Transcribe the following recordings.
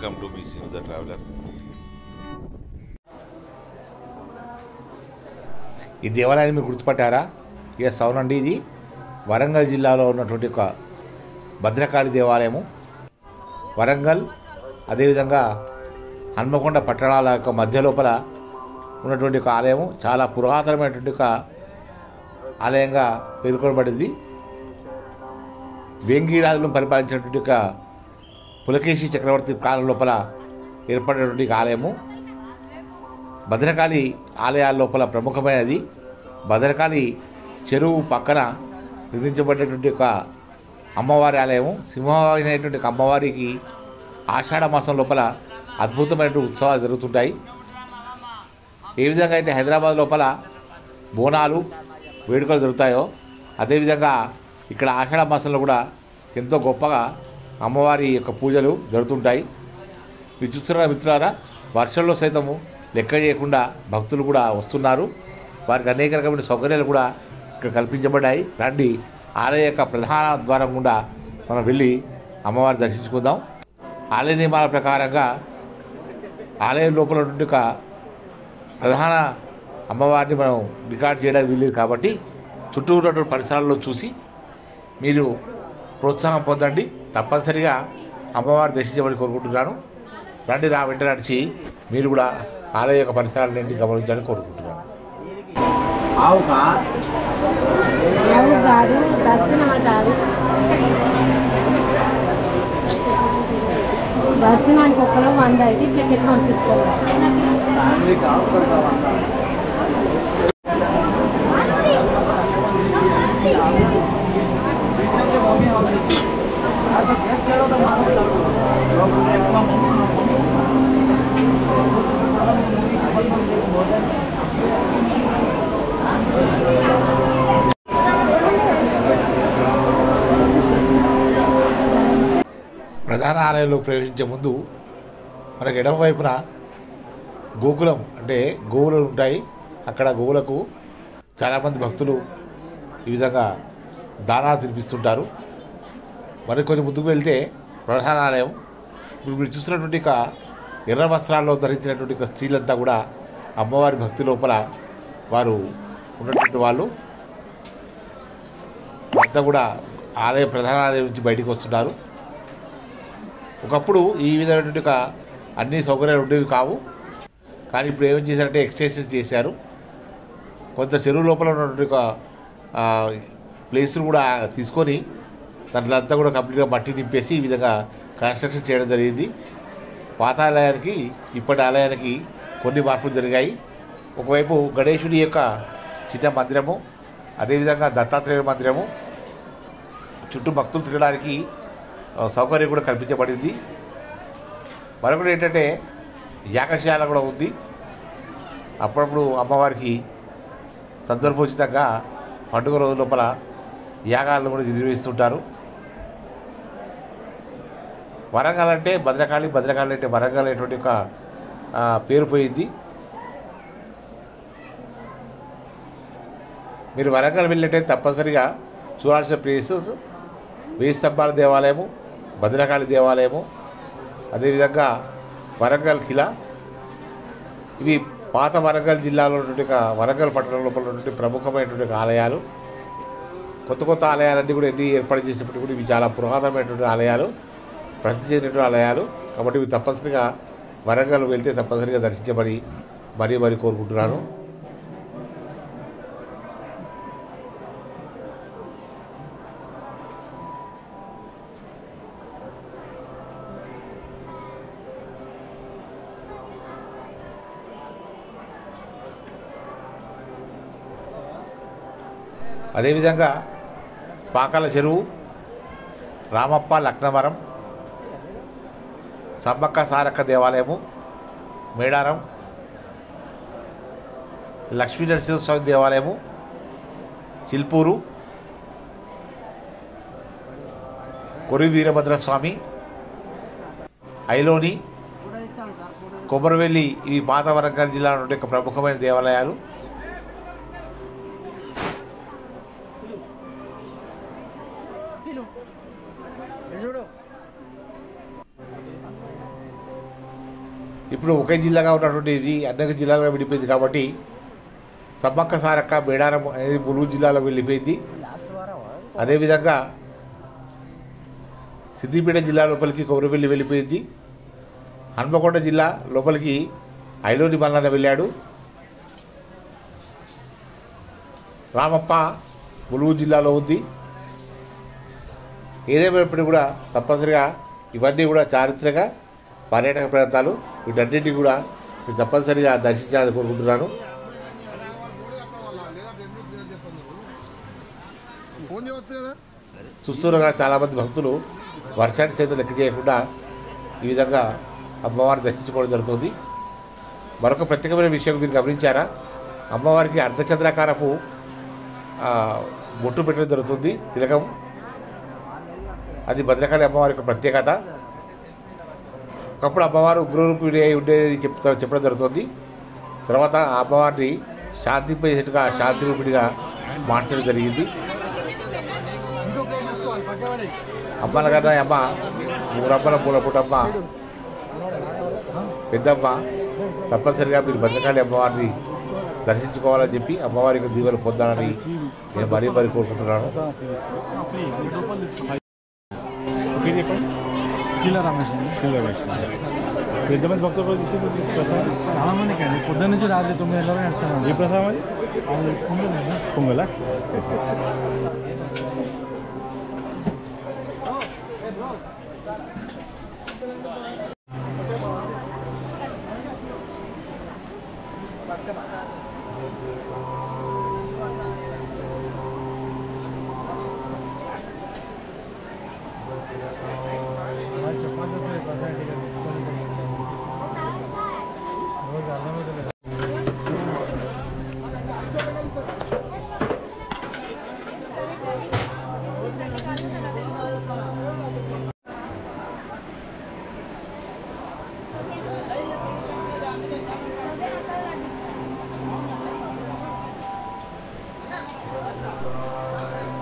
Welcome to BC the traveller. ఈ దేవాలయాన్ని మీరు గుర్తుపట్టారా? ఎస్, అవునండి. ఇది వరంగల్ జిల్లాలో ఉన్నటువంటి ఒక భద్రకాళి దేవాలయము. వరంగల్ అదేవిధంగా హన్మకొండ పట్టణాల యొక్క మధ్య లోపల ఉన్నటువంటి ఒక ఆలయము. చాలా పురాతనమైనటువంటి ఒక ఆలయంగా పేర్కొనబడింది. వేంగిరాజులను పరిపాలించినటువంటి ఒక పులకేశి చక్రవర్తి కాలం లోపల ఏర్పడినటువంటి ఆలయము. భద్రకాళి ఆలయాల లోపల ప్రముఖమైనది. భద్రకాళి చెరువు పక్కన నిర్మించబడినటువంటి ఒక అమ్మవారి ఆలయము. సింహమైనటువంటి అమ్మవారికి ఆషాఢ మాసం లోపల అద్భుతమైనటువంటి ఉత్సవాలు జరుగుతుంటాయి. ఏ విధంగా అయితే హైదరాబాద్ లోపల బోనాలు వేడుకలు జరుగుతాయో అదేవిధంగా ఇక్కడ ఆషాఢ మాసంలో కూడా ఎంతో గొప్పగా అమ్మవారి యొక్క పూజలు జరుగుతుంటాయి. మీరు చూస్తున్న మిత్రులారా, వర్షంలో సైతము లెక్క చేయకుండా భక్తులు కూడా వస్తున్నారు. వారికి అనేక రకమైన సౌకర్యాలు కూడా ఇక్కడ కల్పించబడ్డాయి. రండి, ఆలయ యొక్క ప్రధాన ద్వారం గుండా మనం వెళ్ళి అమ్మవారిని దర్శించుకుందాం. ఆలయ నియమాల ప్రకారంగా ఆలయం లోపల ఉన్నటువంటి ఒక ప్రధాన అమ్మవారిని మనం రికార్డ్ చేయడానికి వీల్లేదు కాబట్టి చుట్టూ ఉన్నటువంటి పరిసరాల్లో చూసి మీరు ప్రోత్సాహం పొందండి. తప్పనిసరిగా అమ్మవారిని దర్శించమని కోరుకుంటున్నాను. రండి, నా వెంట నడిచి మీరు కూడా ఆలయ యొక్క పరిసరాలన్నీ గమనించాలని కోరుకుంటున్నాను. దర్శనానికి ఒక్కలో 100 అయితే టికెట్ పంపిస్తారు. ప్రధాన ఆలయంలో ప్రవేశించే ముందు మనకు ఎడమ వైపున గోకులం అంటే గోవులు ఉంటాయి. అక్కడ గోవులకు చాలామంది భక్తులు ఈ విధంగా దానా తినిపిస్తుంటారు. మరి కొంచెం ముందుకు వెళ్తే ప్రధాన ఆలయం. ఇప్పుడు మీరు చూసినటువంటి ఒక ఎర్ర వస్త్రాల్లో ధరించినటువంటి ఒక స్త్రీలంతా కూడా అమ్మవారి భక్తి లోపల వారు ఉన్నటువంటి వాళ్ళు అంతా కూడా ప్రధాన ఆలయం నుంచి బయటికి వస్తున్నారు. ఒకప్పుడు ఈ విధమైనటువంటి ఒక అన్ని సౌకర్యాలు ఉండేవి కావు. కానీ ఇప్పుడు ఏమేం చేశారంటే ఎక్స్టెన్షన్ చేశారు. కొంత చెరువు లోపల ఉన్నటువంటి ఒక ప్లేస్ను కూడా తీసుకొని దాంట్లో అంతా కూడా కంప్లీట్గా మట్టి నింపేసి ఈ విధంగా కన్స్ట్రక్షన్ చేయడం జరిగింది. పాత ఆలయానికి ఇప్పటి ఆలయానికి కొన్ని మార్పులు జరిగాయి. ఒకవైపు గణేశుడి యొక్క చిన్న మందిరము, అదేవిధంగా దత్తాత్రేయ మందిరము, చుట్టూ భక్తులు తిరగడానికి సౌకర్యం కూడా కల్పించబడింది. మరొకటి ఏంటంటే యాగశాల కూడా ఉంది. అప్పుడప్పుడు అమ్మవారికి సందర్భోచితంగా పండుగ రోజు లోపల యాగాలను కూడా నిర్వహిస్తుంటారు. వరంగల్ అంటే భద్రకాళి, భద్రకాళి అంటే వరంగల్ అనేటువంటి ఒక పేరు పోయింది. మీరు వరంగల్ వెళ్ళినట్టయితే తప్పనిసరిగా చూడాల్సిన ప్లేసెస్ 1000 స్తంభాల దేవాలయము, భద్రకాళి దేవాలయము, అదేవిధంగా వరంగల్ ఖిలా. ఇవి పాత వరంగల్ జిల్లాలో ఉన్నటువంటి వరంగల్ పట్టణం లోపల ఉన్నటువంటి ప్రముఖమైనటువంటి ఆలయాలు. కొత్త కొత్త ఆలయాలన్నీ కూడా ఎన్ని ఏర్పాటు చేసినప్పటికీ కూడా ఇవి చాలా పురాతనమైనటువంటి ఆలయాలు, ప్రసిద్ధి చెందినటువంటి ఆలయాలు. కాబట్టి ఇవి తప్పనిసరిగా వరంగల్ వెళ్తే తప్పనిసరిగా దర్శించమని మరీ కోరుకుంటున్నాను. అదేవిధంగా పాకాల చెరువు, రామప్ప లక్నవరం, సమ్మక్క సారక్క దేవాలయము, మేడారం, లక్ష్మీ నరసింహస్వామి దేవాలయము, చిల్పూరు, కొరి వీరభద్రస్వామి, ఐలోని, కొమరవెల్లి. ఇవి పాత వరంగల్ జిల్లా నుండి ఒక ప్రముఖమైన దేవాలయాలు. ఇప్పుడు ఒకే జిల్లాగా ఉన్నటువంటి ఇది అనేక జిల్లాలుగా విడిపోయింది కాబట్టి సమ్మక్క సారక్క మేడారం అనేది ములుగు జిల్లాలో వెళ్ళిపోయింది. అదేవిధంగా సిద్దిపేట జిల్లా లోపలికి కొమరవెల్లి వెళ్ళిపోయింది. హన్మకొండ జిల్లా లోపలికి ఐలోని మల్లన్న వెళ్ళాడు. రామప్ప ములుగు జిల్లాలో ఉంది. ఏదేమైనప్పటికీ కూడా తప్పనిసరిగా ఇవన్నీ కూడా చారిత్రక పర్యాటక ప్రాంతాలు. వీటన్నింటినీ కూడా మీరు తప్పనిసరిగా దర్శించాలని కోరుకుంటున్నాను. చూస్తున్నగా చాలామంది భక్తులు వర్షాన్ని సైతం లెక్క చేయకుండా ఈ విధంగా అమ్మవారిని దర్శించుకోవడం జరుగుతుంది. మరొక ప్రత్యేకమైన విషయం మీరు గమనించారా? అమ్మవారికి అర్ధచంద్రాకారపు బొట్టు పెట్టడం జరుగుతుంది, తిలకం. అది భద్రకాళి అమ్మవారి యొక్క ప్రత్యేకత. ఒకప్పుడు అమ్మవారు ఉగ్రరూపిణి అయి ఉండేది చెప్పడం జరుగుతుంది. తర్వాత ఆ అమ్మవారిని శాంతింపేసేట్టుగా శాంతి రూపిణిగా మార్చడం జరిగింది. అమ్మల కన్నా అమ్మ ఊరమ్మల పూలపుటమ్మ పెద్దమ్మ. తప్పనిసరిగా మీరు భద్రకాళి అమ్మవారిని దర్శించుకోవాలని చెప్పి అమ్మవారికి దీవెనలు పొందాలని నేను మరీ కోరుకుంటున్నాను. ఎంతమంది భక్తులు చాలా మందికి అండి. పొద్దున్న నుంచి రాత్రి 9 గంటల వరకు నడుస్తాను. ఏ ప్రసాదం అది? పొంగలా?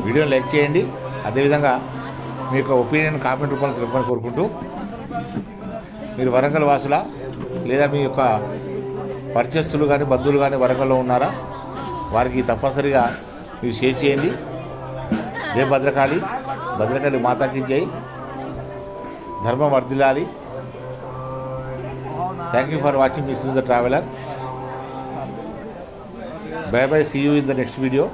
వీడియోని లైక్ చేయండి. అదేవిధంగా మీ యొక్క ఒపీనియన్ కామెంట్ రూపంలో తెలుపని కోరుకుంటూ, మీరు వరంగల్ వాసులా లేదా మీ యొక్క పరిచయస్తులు కానీ బంధువులు కానీ వరంగల్లో ఉన్నారా? వారికి తప్పనిసరిగా మీరు షేర్ చేయండి. జై భద్రకాళి, భద్రకాళి మాతాకి జై, ధర్మం వర్ధిల్లాలి. Thank you for watching me the traveller. Bye bye, see you in the next video.